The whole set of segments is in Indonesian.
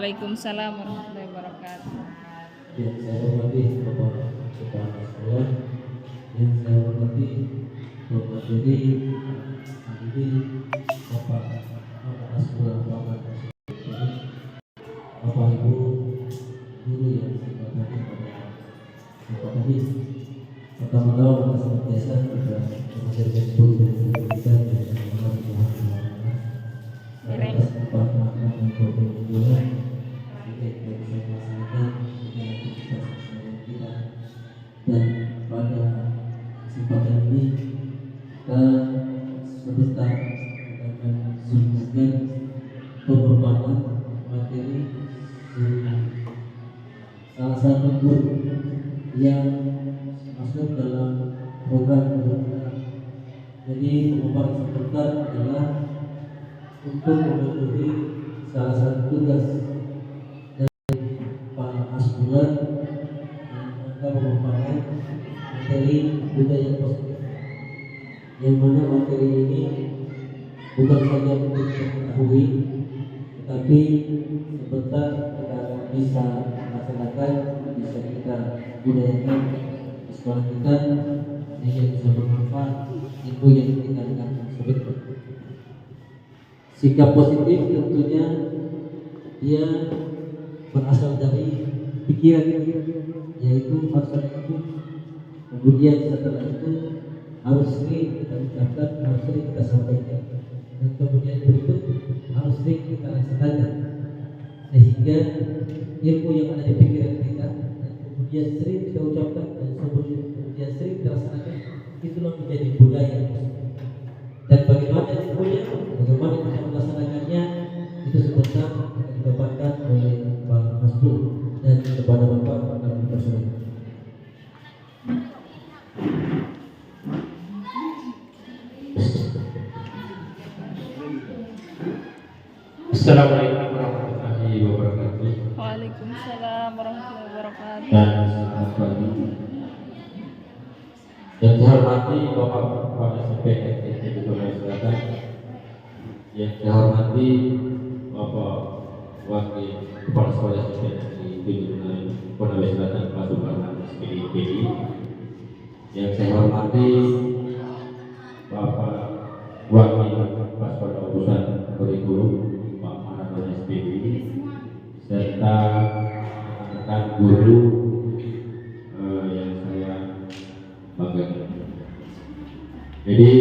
Waalaikumsalam warahmatullahi wabarakatuh. Yang saya hormati Bapak Kepala Sekolah, yang saya hormati Bapak Jadi, Ahli, Bapak Asbul, Bapak Bapak Ibu guru yang saya hormati pada Bapak tadi. Pertama-tama senantiasa kita mengajarkan guru dan guru kita dengan Allah Subhanahu wa Ta'ala. Atas kesempatan yang berbulan kita bisa melaksanakan dengan aktivitas kita, dan pada kesempatan ini kita sebentar akan menyuguhkan pengembangan materi salah satu guru yang masuk dalam program pendidikan. Jadi pengembangan sebentar adalah untuk memenuhi salah satu tugas dari Pak Asbulan yang akan pengembangan materi budaya positif, yang mana materi ini bukan saja untuk diketahui, tetapi sebentar kita bisa melaksanakan, bisa kita budayakan di sekolah kita sehingga bisa bermanfaat ilmu yang kita dengarkan sebentar. Sikap positif tentunya dia berasal dari pikiran, yaitu harus itu. Kemudian setelah itu harus sering kita ucapkan, harus sering kita sampaikan, dan kemudian berikut harus sering kita laksanakan, sehingga ilmu yang ada di pikiran kita dan kemudian sering kita ucapkan dan kemudian sering kita laksanakan, itulah menjadi budaya. Dan bagaimana ilmunya, bagaimana kita melaksanakannya, itu sebentar akan didapatkan oleh Pak Masbul dan kepada Bapak kami persilakan. Assalamualaikum warahmatullahi wabarakatuh. Waalaikumsalam warahmatullahi wabarakatuh. Dan selamat pagi. Yang saya hormati Bapak Kepala SMP di Sulawesi Selatan, yang saya hormati Bapak Wakil Kepala Sekolah SMP di Sulawesi Selatan kelas Upanan SPDI, yang saya hormati Bapak Wakil Kepala Sekolah Urusan Kurikulum Pak Manadon SPDI, serta rekan guru yang saya banggakan. Jadi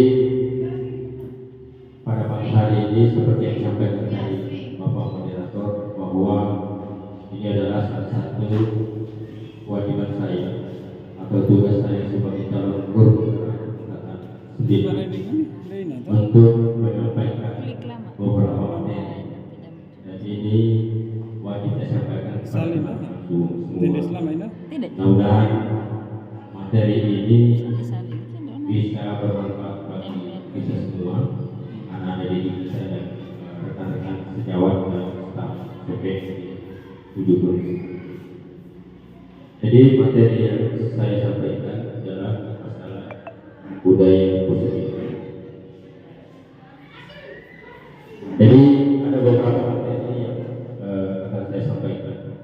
pada pagi hari ini seperti yang disampaikan dari Bapak Moderator, bahwa ini adalah salah satu kewajiban saya atau tugas saya sebagai calon guru sendiri untuk menyampaikan beberapa materi, dan ini wajib saya sampaikan kepada semua. Mudah-mudahan materi ini bisa bermanfaat bagi kita semua, anak-anak didik kita dan rekan-rekan sejawat dan staf CPS 70. Jadi materi yang saya sampaikan adalah masalah budaya positif. Jadi ada beberapa materi yang akan saya sampaikan.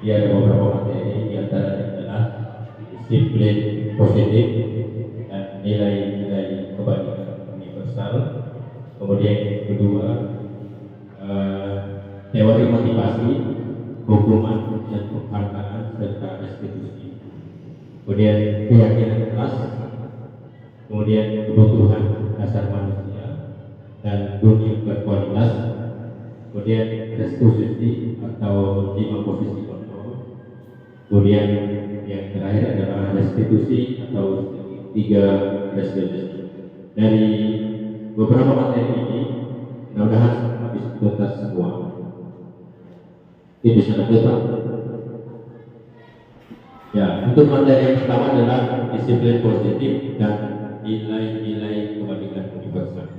Jadi ada beberapa materi, di antaranya adalah disiplin positif dan nilai-nilai kebajikan universal. Kemudian yang kedua, teori motivasi, hukuman dan penghargaan serta restitusi. Kemudian keyakinan kelas, kemudian kebutuhan dasar manusia dan dunia berkualitas, kemudian restitusi atau 5 posisi kontrol, kemudian yang terakhir adalah restitusi atau 3 restitusi. Dari beberapa materi ini mudah-mudahan habis tuntas semua. Ini bisa lanjut. Ya, untuk materi yang pertama adalah disiplin positif dan nilai-nilai kebajikan universal.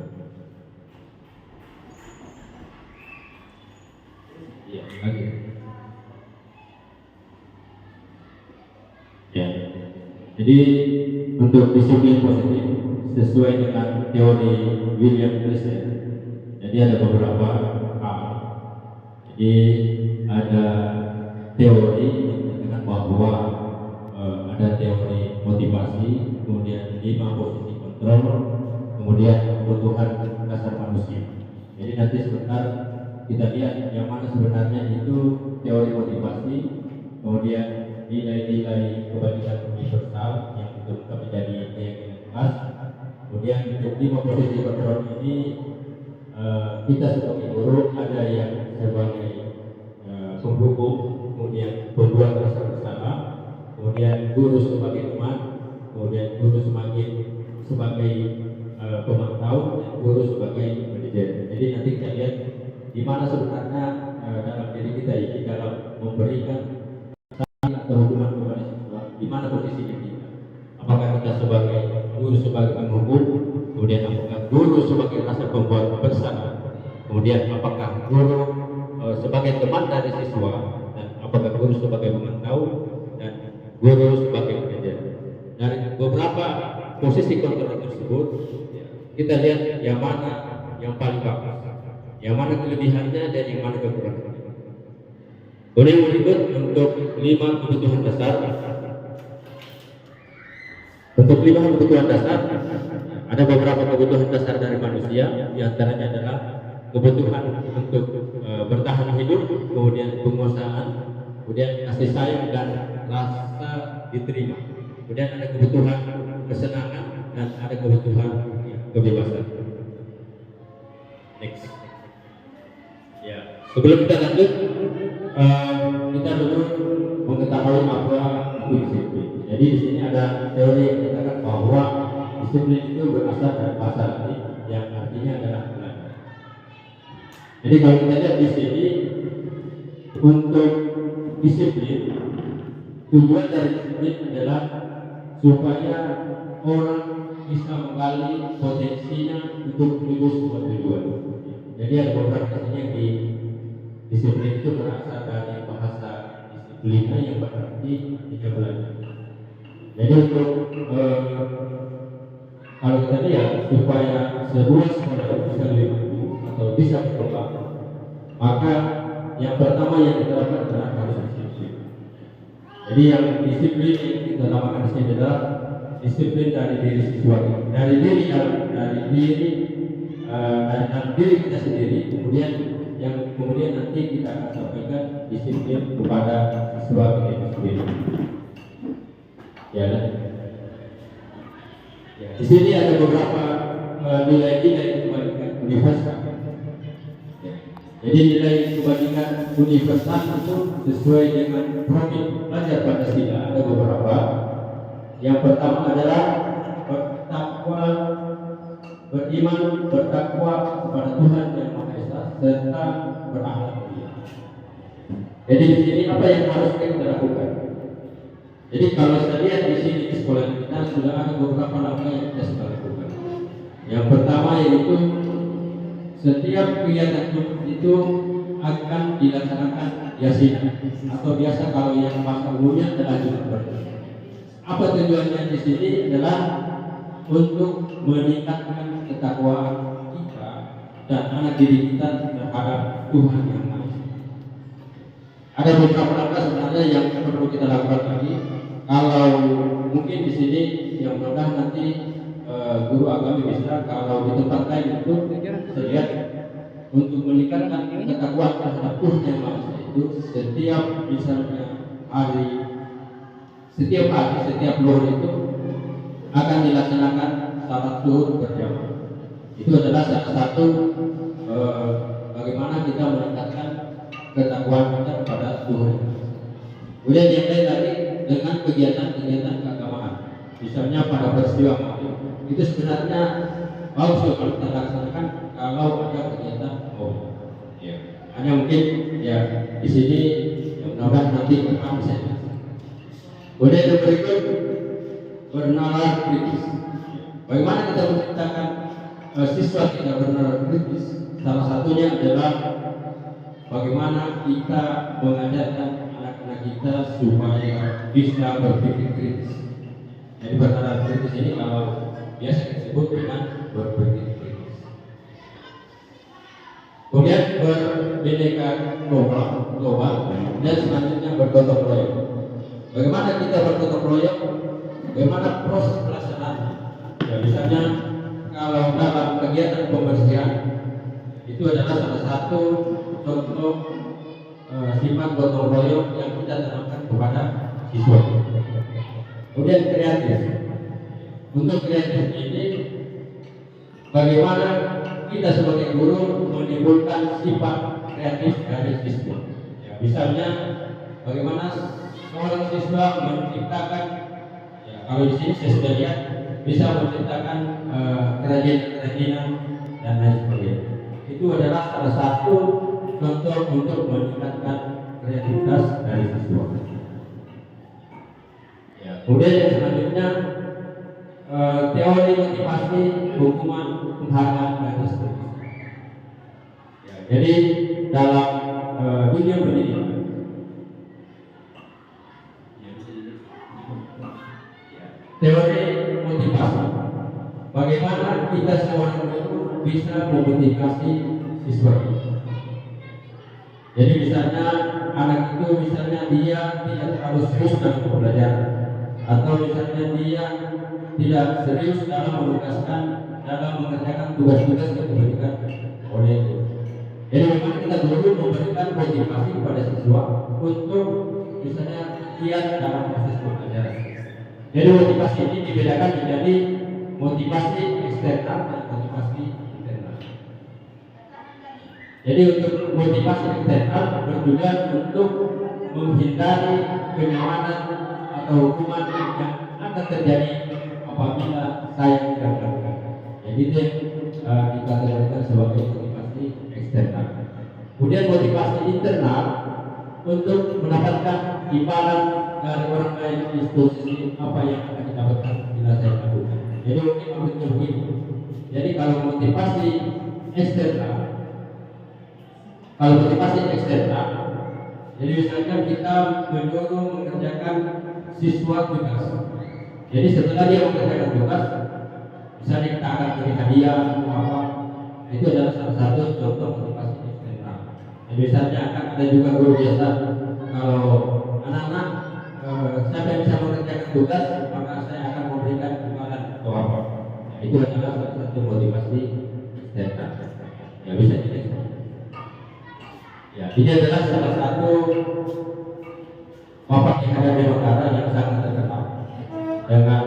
Ya, jadi untuk disiplin positif sesuai dengan teori William Glasser, jadi ada beberapa hal Jadi ada teori yang mengatakan bahwa ada teori motivasi, kemudian 5 posisi kontrol, kemudian kebutuhan dasar manusia. Jadi nanti sebentar kita lihat yang mana sebenarnya itu teori motivasi, kemudian nilai-nilai kebajikan universal yang itu menjadi keyakinan kelas. Kemudian untuk 5 posisi kontrol ini kita sebagai guru ada yang sebagai penghubung, kemudian pembuat rasa bersalah, kemudian guru sebagai teman, kemudian guru sebagai pemantau, dan guru sebagai manajer. Jadi nanti kita lihat di mana sebenarnya dalam diri kita ini dalam memberikan atau hubungan kepada siswa, di mana posisinya kita. Apakah kita sebagai guru sebagai penghubung, kemudian apakah guru sebagai rasa pembuat bersama, kemudian apakah guru sebagai teman dari siswa, dan apakah guru sebagai pemantau, dan guru sebagai manajer. Dari beberapa posisi kontrol tersebut, kita lihat yang mana yang paling bagus, yang mana kelebihannya dan yang mana kekurangannya. Kemudian berikut untuk 5 kebutuhan dasar. Untuk 5 kebutuhan dasar, ada beberapa kebutuhan dasar dari manusia, di antaranya adalah kebutuhan untuk bertahan hidup, kemudian penguasaan, kemudian kasih sayang dan rasa diterima. Kemudian ada kebutuhan kesenangan dan ada kebutuhan kebebasan. Next. Ya, sebelum kita lanjut, kita dulu mengetahui apa itu disiplin. Jadi di sini ada teori yang mengatakan bahwa disiplin itu berasal dari bahasa Latin yang artinya adalah belajar. Jadi kalau kita lihat di sini, untuk disiplin, tujuan dari disiplin adalah supaya orang bisa menggali potensinya untuk menuju sebuah tujuan. Jadi ada beberapa sini yang di disiplin itu berasal dari bahasa disiplina yang berarti artinya belajar. Jadi untuk kalau kita lihat supaya sebuah sekolah bisa lebih maju atau bisa berkembang, maka yang pertama yang kita lakukan adalah harus disiplin. Jadi yang disiplin yang kita lakukan di sini adalah disiplin dari diri siswa, dari diri kita sendiri, kemudian yang kemudian nanti kita akan sampaikan disiplin kepada siswa kita itu sendiri. Ya, di sini ada beberapa nilai-nilai kebajikan universal. Jadi nilai kebajikan universal itu sesuai dengan profil pelajar Pancasila. Ada beberapa. Yang pertama adalah beriman, bertakwa kepada Tuhan Yang Maha Esa, serta berakhlak mulia. Jadi di sini apa yang harus kita lakukan? Jadi kalau saya lihat di sini di sekolah kita sudah ada beberapa langkah yang kita sudah lakukan. Yang pertama yaitu setiap kegiatan itu akan dilaksanakan yasinan atau biasa kalau yang bahasa umumnya adalah Jumat. Apa tujuannya di sini adalah untuk meningkatkan ketakwaan kita dan anak didik kita terhadap Tuhan Yang Maha Esa. Ada beberapa langkah sebenarnya yang perlu kita lakukan lagi. Kalau mungkin di sini yang mudah nanti guru agama bisa kalau di tempat lain itu saya lihat untuk meningkatkan ketakwaan terhadap Tuhan Yang Maha Esa itu setiap misalnya setiap luar itu akan dilaksanakan salat zuhur berjamaah. Itu adalah salah satu bagaimana kita meningkatkan ketakwaan kita kepada Tuhan. Kemudian yang lain lagi dengan kegiatan-kegiatan keagamaan, misalnya pada peristiwa maulid, itu sebenarnya bagus kalau kita laksanakan kalau ada kegiatan maulid. Ya. Hanya mungkin ya di sini yang mudah-mudahan nanti kita bisa. Kemudian yang berikut bernalar kritis. Bagaimana kita menciptakan siswa kita bernalar kritis? Salah satunya adalah bagaimana kita mengajarkan anak-anak kita supaya bisa berpikir kritis. Jadi bernalar kritis ini kalau biasa disebut dengan berpikir kritis. Kemudian bineka global dan selanjutnya bergotong royong. Bagaimana kita bergotong royong? Bagaimana proses pelaksanaan? Ya, misalnya kalau dalam kegiatan pembersihan itu adalah salah satu contoh sifat gotong royong yang kita tanamkan kepada siswa. Kemudian kreatif. Untuk kreatif ini, bagaimana kita sebagai guru menimbulkan sifat kreatif dari siswa. Ya, misalnya bagaimana seorang siswa menciptakan, ya, kalau di sini saya sudah lihat bisa menciptakan kerajinan-kerajinan dan lain sebagainya. Itu adalah salah satu contoh untuk meningkatkan kreativitas dari siswa. Ya, kemudian yang selanjutnya teori motivasi, hukuman, penghargaan dan seterusnya. Ya, jadi dalam dunia pendidikan, teori motivasi, bagaimana kita seorang guru bisa memotivasi siswa. Jadi misalnya anak itu misalnya dia tidak terlalu serius dalam pembelajaran, atau misalnya dia tidak serius dalam mengerjakan tugas-tugas yang diberikan oleh guru. Jadi memang kita guru memberikan motivasi kepada siswa untuk misalnya giat dalam proses pembelajaran. Jadi motivasi ini dibedakan menjadi motivasi eksternal dan motivasi internal. Jadi untuk motivasi eksternal bertujuan untuk menghindari kenyamanan atau hukuman yang akan terjadi apabila saya tidak melakukan. Jadi itu dikategorikan sebagai motivasi eksternal. Kemudian motivasi internal untuk mendapatkan imbalan dari orang lain institusi apa yang akan didapatkan bila saya lakukan. Jadi mungkin maksudnya begini. Jadi kalau motivasi eksternal, jadi misalnya kita menyuruh mengerjakan siswa tugas. Jadi setelah dia mengerjakan tugas, misalnya kita akan beri hadiah atau apa, itu adalah salah satu contoh motivasi eksternal. Jadi misalnya akan ada juga guru biasa, kalau anak-anak siapa yang bisa mengerjakan tugas, maka saya akan memberikan imbalan atau apa. Itu adalah salah satu motivasi eksternal. Ya bisa jadi. Ya, ini adalah salah satu Bapak Ki Hajar Dewantara yang sangat terkenal dengan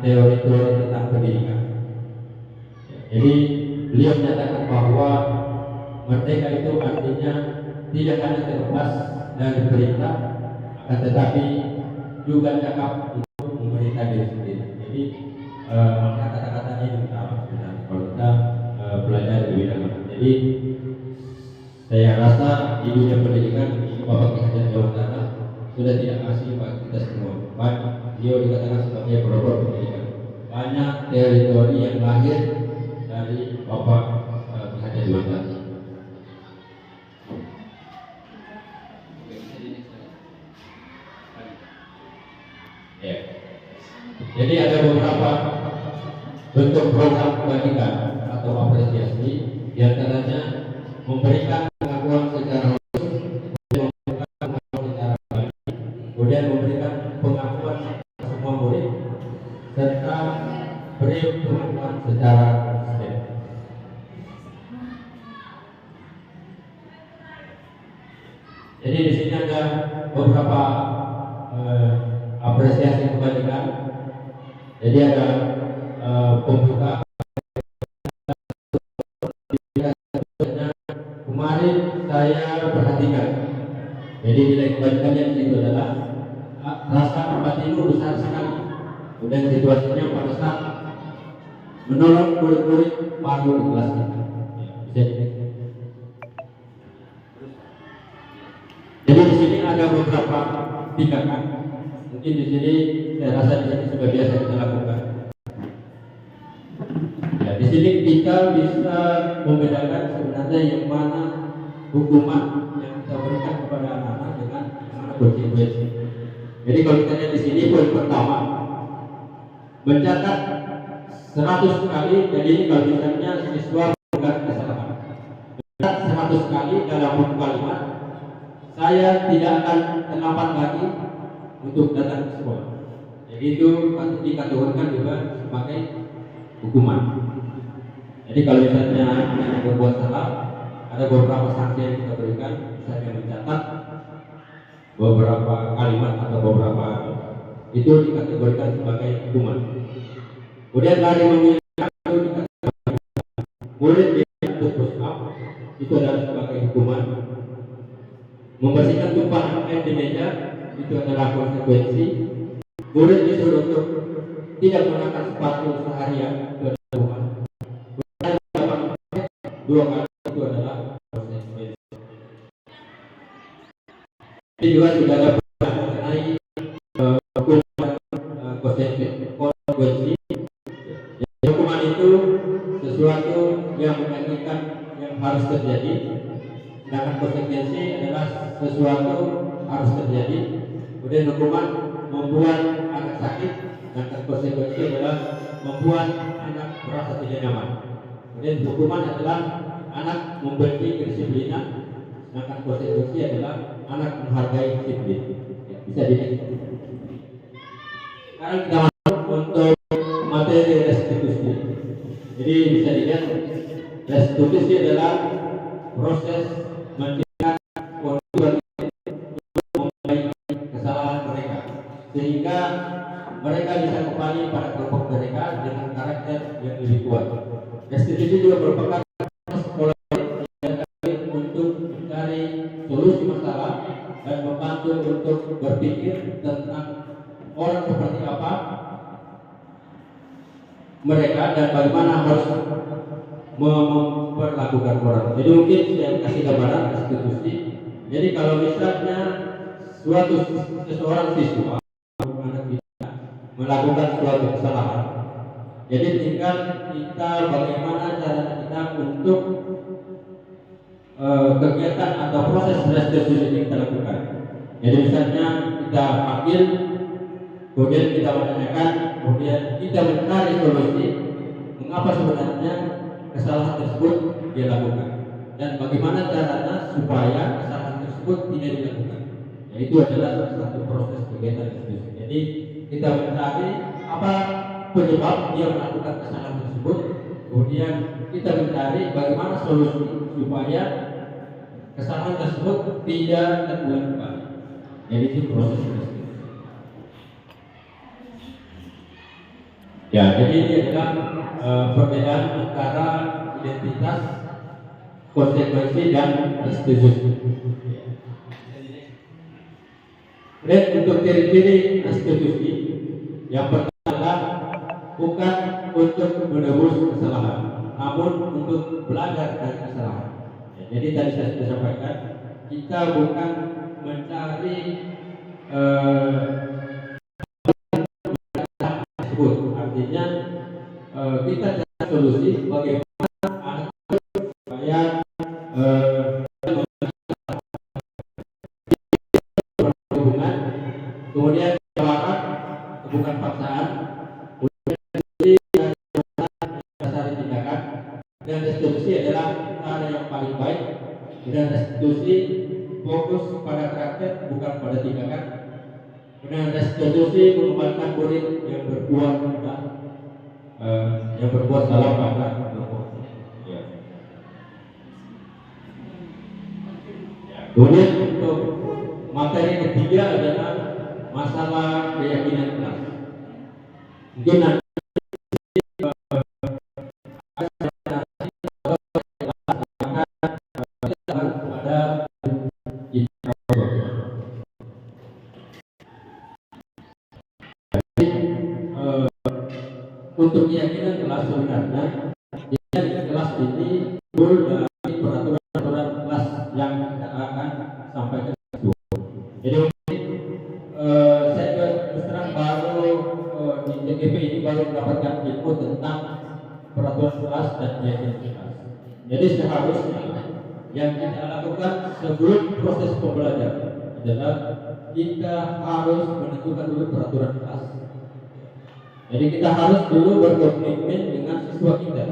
teori-teori tentang pendidikan. Ya, jadi beliau menyatakan bahwa merdeka itu artinya tidak hanya terlepas dari perintah, akan tetapi juga cakap untuk memerintah diri sendiri. Jadi kata-kata ini utama sebenarnya kalau kita belajar lebih dalam. Jadi saya rasa di dunia pendidikan Bapak Ki Hajar Dewantara sudah tidak asing bagi kita semua. Banyak beliau dikatakan sebagai pelopor pendidikan. Banyak teori-teori yang lahir dari Bapak Ki Hajar Dewantara. Ya. Jadi ada beberapa bentuk program kebajikan atau apresiasi, di antaranya memberikan pengakuan secara kemudian memberikan pengakuan semua murid serta beri pengakuan secara konsisten. Jadi di sini ada beberapa apresiasi kebajikan. Jadi ada pembuka. Kemarin saya perhatikan. Jadi nilai kebajikannya di situ adalah rasa empatimu besar sekali. Kemudian situasinya pada saat menolong murid-murid baru di kelas kita. Jadi di sini ada beberapa tindakan. Mungkin di sini saya rasa di sini sudah biasa kita lakukan. Ya, di sini kita bisa membedakan sebenarnya yang mana hukuman yang kita berikan kepada anak-anak dengan yang mana konsekuensi. Jadi kalau kita lihat di sini poin pertama mencatat 100 kali. Jadi kalau misalnya siswa melakukan kesalahan, 100 kali dalam satu kalimat, saya tidak akan terlambat lagi untuk datang ke sekolah. Jadi itu dikategorikan juga sebagai hukuman. Jadi kalau misalnya anak yang berbuat salah, ada beberapa sanksi yang kita berikan, misalnya mencatat beberapa kalimat atau beberapa itu dikategorikan sebagai hukuman. Kemudian lari memilih itu dikategorikan murid untuk push up itu adalah sebagai hukuman. Membersihkan tumpahan air di meja itu adalah konsekuensi. Murid disuruh untuk tidak menggunakan sepatu seharian itu adalah hukuman. Dua kali itu adalah konsekuensi. Ini juga sudah ada mengenai hukuman konsekuensi. Hukuman itu sesuatu yang menyakitkan yang harus terjadi, sedangkan konsekuensi adalah sesuatu harus terjadi. Kemudian hukuman membuat anak sakit, sedangkan konsekuensi adalah membuat anak merasa tidak nyaman. Kemudian hukuman adalah anak membenci kedisiplinan, sedangkan konsekuensi adalah anak menghargai disiplin. Ya, bisa dilihat. Sekarang kita masuk untuk materi restitusi. Jadi bisa dilihat restitusi adalah proses menciptakan korban memperbaiki kesalahan mereka sehingga mereka bisa kembali pada kelompok mereka dengan karakter yang lebih kuat. Restitusi juga merupakan sekolah yang untuk mencari solusi masalah dan membantu untuk berpikir tentang orang seperti apa mereka dan bagaimana harus memperlakukan orang. Jadi mungkin saya kasih gambaran restitusi. Jadi kalau misalnya seseorang siswa anak kita melakukan suatu kesalahan, jadi tinggal kita bagaimana cara kita untuk kegiatan atau proses restitusi yang kita lakukan. Jadi misalnya kita panggil, kemudian kita menanyakan, kemudian kita mencari solusi mengapa sebenarnya kesalahan tersebut dia lakukan dan bagaimana caranya supaya kesalahan tersebut tidak dilakukan. Itu adalah salah satu proses kegiatan restitusi. Jadi kita mencari apa penyebab dia melakukan kesalahan tersebut, kemudian kita mencari bagaimana solusi supaya kesalahan tersebut tidak terulang kembali. Jadi itu proses restitusi. Ya, jadi ini adalah perbedaan antara identitas, konsekuensi, dan restitusi. Kemudian untuk ciri-ciri restitusi, yang pertama adalah bukan untuk menebus kesalahan, namun untuk belajar dari kesalahan. Ya, jadi tadi saya sudah sampaikan, kita bukan mencari tersebut. Artinya kita cari solusi bagaimana anak supaya hubungan, kemudian tawaran bukan paksaan, kemudian dasar tindakan, dan restitusi adalah cara yang paling baik, dan restitusi fokus pada karakter bukan pada tindakan. Kemudian restitusi mengembalikan murid yang berbuat salah pada kelompok. Ya. Kemudian untuk materi ketiga adalah masalah keyakinan kelas. Mungkin nanti untuk keyakinan kelas sebenarnya kelas ini full dari peraturan kelas yang kita akan sampaikan. Jadi saya terus terang baru di JGP ini baru mendapatkan info tentang peraturan kelas dan keyakinan kelas. Jadi seharusnya yang kita lakukan sebelum proses pembelajaran adalah kita harus menentukan dulu peraturan kelas. Jadi kita harus dulu berkomitmen dengan siswa kita.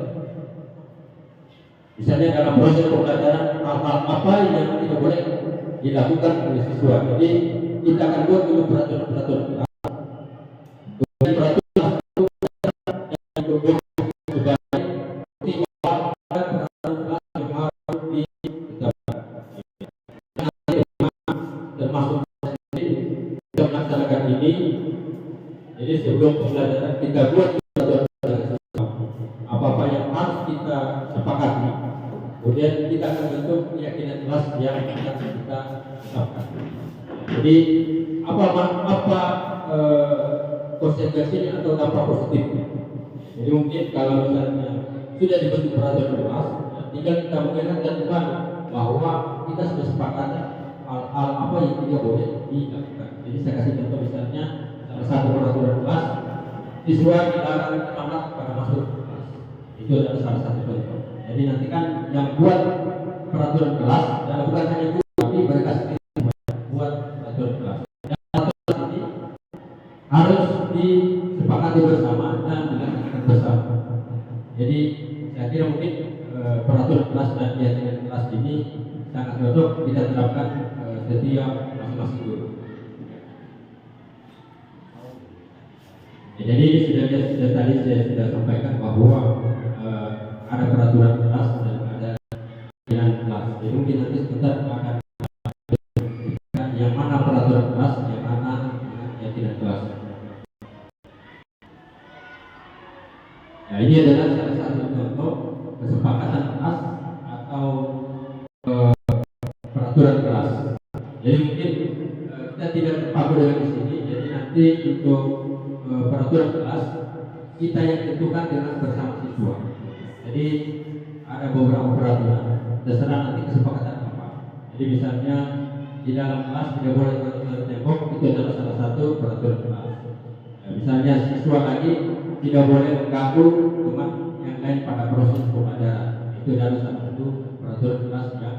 Misalnya dalam proses pembelajaran hal-hal apa yang tidak boleh dilakukan oleh siswa. Jadi kita akan buat dulu peraturan-peraturan. Peraturan yang berbeda termasuk kita melaksanakan ini. Jadi sebelum pembelajaran kita buat apa-apa yang harus kita sepakati, kemudian kita akan bentuk keyakinan kelas yang akan kita tetapkan. Jadi apa konsekuensinya atau dampak positifnya. Jadi mungkin kalau misalnya sudah dibentuk peraturan kelas, tinggal kita mengingatkan kembali bahwa kita sudah sepakat hal-hal apa yang tidak boleh dilakukan. Jadi saya kasih contoh misalnya salah satu peraturan kelas, siswa dilarang terlambat pada masuk kelas. Itu adalah salah satu contoh. Jadi nanti kan yang buat peraturan kelas dan bukan hanya guru, tapi mereka sendiri buat peraturan kelas. Dan peraturan ini harus disepakati bersama dan dilaksanakan bersama. Jadi saya kira mungkin peraturan kelas dan keyakinan kelas ini sangat cocok kita terapkan setiap masing-masing guru. Ya, jadi sudah tadi saya sudah sampaikan bahwa ada peraturan kelas dan ada keyakinan kelas. Jadi mungkin nanti sebentar akan yang mana peraturan kelas, yang mana keyakinan kelas. Ya, ini adalah salah satu contoh kesepakatan kelas atau peraturan kelas. Jadi mungkin kita tidak terpaku dengan di sini. Jadi nanti untuk peraturan kelas kita yang tentukan dengan bersama siswa. Jadi ada beberapa peraturan, terserah nanti kesepakatan apa. Jadi misalnya di dalam kelas tidak boleh menutup tembok, itu adalah salah satu peraturan kelas. Ya, misalnya siswa lagi tidak boleh mengganggu teman yang lain pada proses pembelajaran. Itu adalah salah satu peraturan kelas yang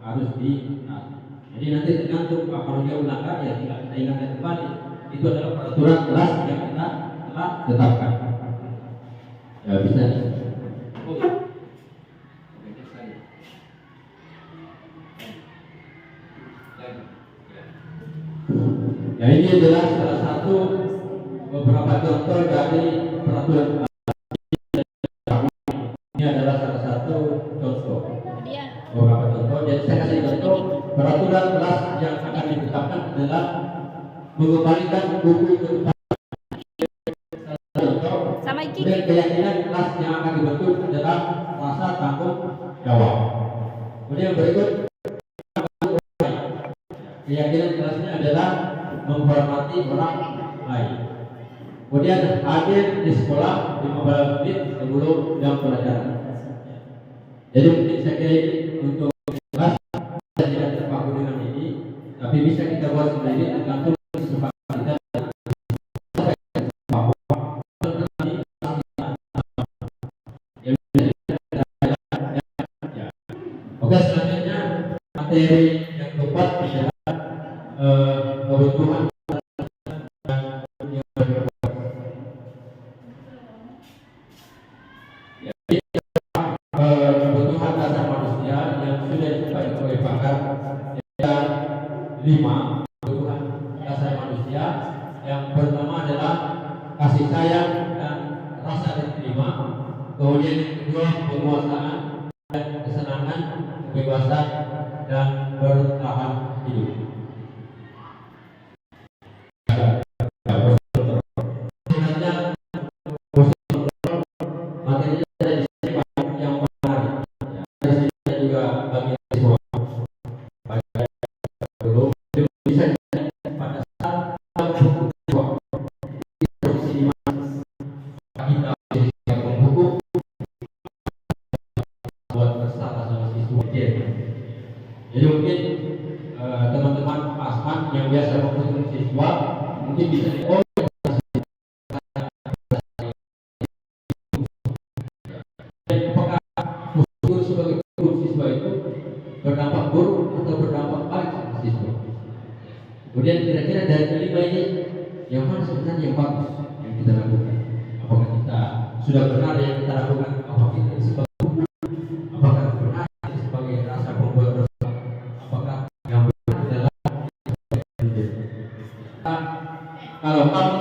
harus ditaati. Jadi nanti tergantung kalau dia melanggar ya tinggal kita ingatkan kembali. Itu adalah peraturan kelas yang kita telah tetapkan. Ya bisa. Ya ini adalah salah satu beberapa contoh dari peraturan kelas. Ini adalah salah satu contoh. Beberapa contoh. Jadi saya kasih contoh peraturan kelas yang akan ditetapkan adalah mengembalikan buku ke Sama iki. dan keyakinan kelas yang akan dibentuk adalah rasa tanggung jawab. Kemudian berikut keyakinan kelasnya adalah menghormati orang lain. Kemudian hadir di sekolah 15 menit sebelum jam pelajaran. Jadi mungkin saya kira ini untuk kelas kita tidak terpaku dengan ini, tapi bisa kita buat sendiri tergantung kesempatan kita. Oke, selanjutnya materi yang keempat adalah kebutuhan. Kebutuhan dasar manusia yang sudah disampaikan oleh pakar ada 5 kebutuhan dasar manusia. Yang pertama adalah kasih sayang dan rasa diterima. Kemudian yang kedua penguasaan dan kesenangan, kebebasan dan bertahan hidup. Jadi mungkin teman-teman Asman yang biasa membutuhkan siswa mungkin bisa apakah guru sebagai guru siswa itu berdampak buruk atau berdampak baik sama siswa. Kemudian kira-kira dari kelima ini yang mana sebenarnya yang bagus yang kita lakukan? Apakah kita sudah benar yang kita lakukan? Apakah kita disebut apakah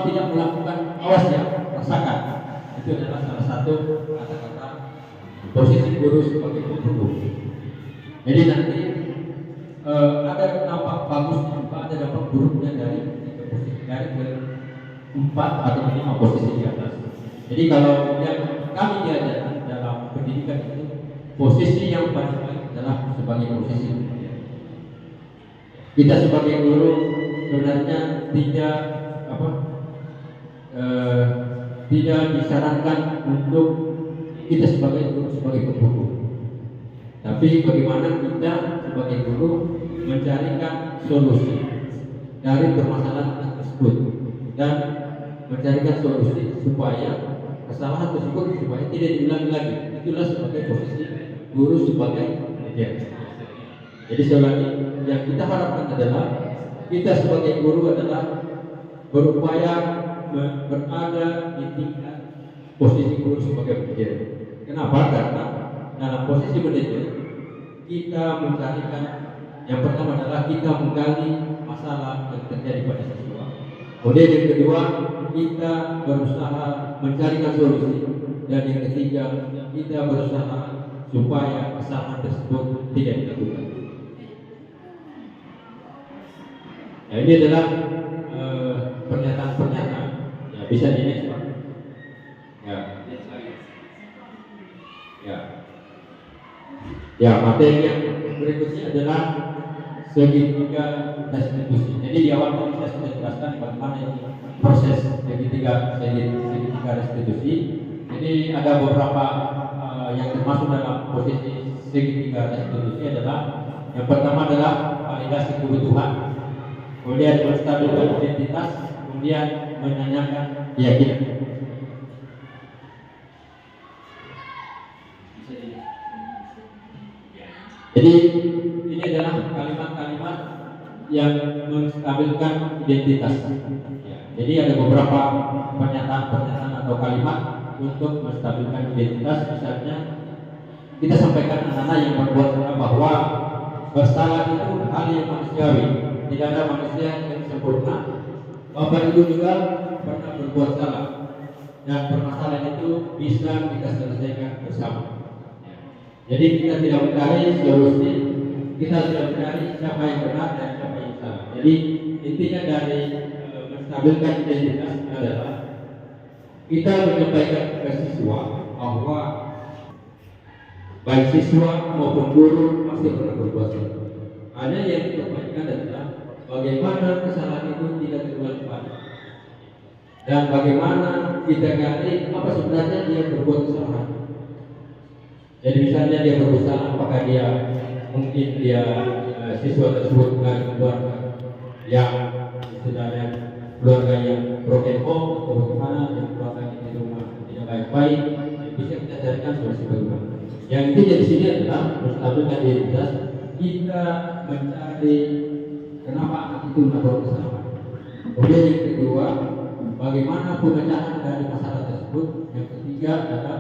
siswa tidak melakukan awas ya, rasakan. Itu adalah salah satu kata-kata posisi guru sebagai guru. Jadi nanti ada dampak bagusnya juga, ada dampak buruknya dari empat atau 5 posisi di atas. Jadi kalau yang kami diajarkan dalam pendidikan itu, posisi yang paling baik adalah sebagai posisi guru. Kita sebagai guru sebenarnya tidak disarankan untuk kita sebagai guru sebagai pemburu. Tapi bagaimana kita sebagai guru mencarikan solusi dari permasalahan tersebut dan mencarikan solusi supaya kesalahan tersebut supaya tidak diulangi lagi. Itulah sebagai posisi guru sebagai manajer. Jadi sekali lagi, yang kita harapkan adalah kita sebagai guru adalah berupaya berada di tingkat posisi guru sebagai manajer. Kenapa? Karena dalam posisi manajer kita mencarikan, yang pertama adalah kita menggali masalah yang terjadi pada siswa. Kemudian yang kedua, kita berusaha mencarikan solusi, dan yang ketiga, kita berusaha supaya kesalahan tersebut tidak dilakukan. Nah, ini adalah pernyataan-pernyataan. Ya, bisa di next Pak. Ya, materi yang berikutnya adalah segitiga restitusi. Jadi di awal tadi saya sudah jelaskan bagaimana ini proses segitiga restitusi. Jadi ada beberapa yang termasuk dalam posisi segitiga restitusi adalah yang pertama adalah validasi kebutuhan, kemudian menstabilkan identitas, kemudian menanyakan keyakinan. Jadi ini adalah kalimat-kalimat yang menstabilkan identitas. Jadi ada beberapa pernyataan-pernyataan atau kalimat untuk menstabilkan identitas. Misalnya kita sampaikan anak-anak yang berbuat salah bahwa bersalah itu hal yang manusiawi. Tidak ada manusia yang sempurna. Bapak Ibu juga pernah berbuat salah, dan permasalahan itu bisa kita selesaikan bersama. Jadi kita tidak mencari solusi, kita tidak mencari siapa yang benar dan siapa yang salah. Jadi intinya dari menstabilkan identitas adalah kita menyampaikan ke siswa bahwa baik siswa maupun guru pasti pernah berbuat salah. Hanya yang kita perhatikan adalah bagaimana kesalahan itu tidak terulang kembali, dan bagaimana kita gali apa sebenarnya dia berbuat kesalahan. Jadi misalnya dia berusaha, apakah dia mungkin siswa tersebut dari keluarga yang istilahnya keluarga yang broken home, atau bagaimana yang keluarga di rumah tidak baik-baik, bisa kita carikan solusi bagaimana. Yang intinya di sini adalah menstabilkan identitas, kita mencari kenapa anak itu melakukan kesalahan. Kemudian yang kedua, bagaimana pemecahan dari masalah tersebut. Yang ketiga adalah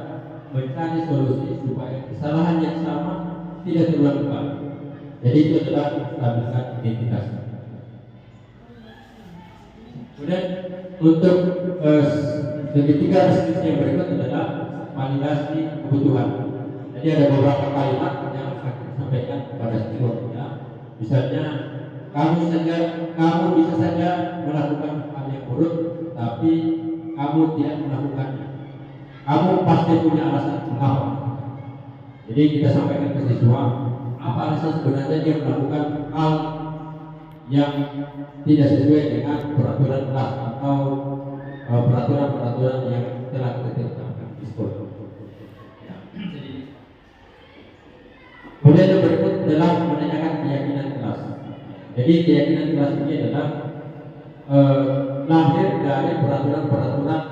mencari solusi supaya kesalahan yang sama tidak terulang kembali. Jadi itu adalah menstabilkan identitas. Kemudian untuk segitiga restitusi yang berikut adalah validasi kebutuhan. Jadi ada beberapa kalimat yang akan kita sampaikan kepada siswa kita. Misalnya, kamu bisa saja melakukan hal yang buruk, tapi kamu tidak melakukannya. Kamu pasti punya alasan mengapa. Jadi kita sampaikan ke siswa apa alasan sebenarnya dia melakukan hal yang tidak sesuai dengan peraturan kelas atau peraturan-peraturan yang telah kita tetapkan di sekolah. Kemudian yang berikut adalah menanyakan keyakinan kelas. Jadi keyakinan kelas ini adalah lahir dari peraturan-peraturan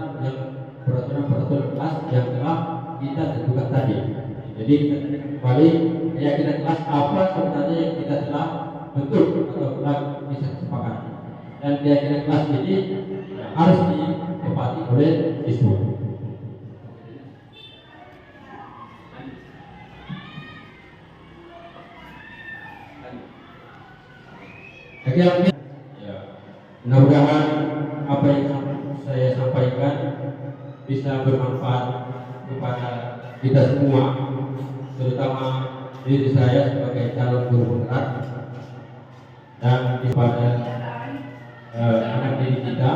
kelas yang telah kita tentukan tadi. Jadi kita kembali keyakinan kelas apa sebenarnya yang kita telah bentuk atau telah bisa sepakati, dan keyakinan kelas ini harus ditepati oleh siswa. Mudah-mudahan apa yang saya sampaikan bisa bermanfaat kepada kita semua, terutama diri saya sebagai calon guru penggerak dan kepada anak didik kita.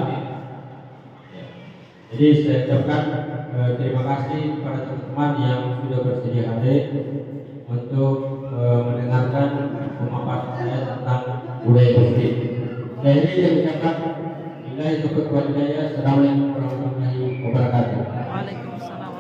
Jadi saya ucapkan terima kasih kepada teman-teman yang sudah bersedia hadir untuk mendengarkan pemaparan saya tentang budaya positif. Saya ini mengucapkan Assalamualaikum warahmatullahi wabarakatuh. Waalaikumsalam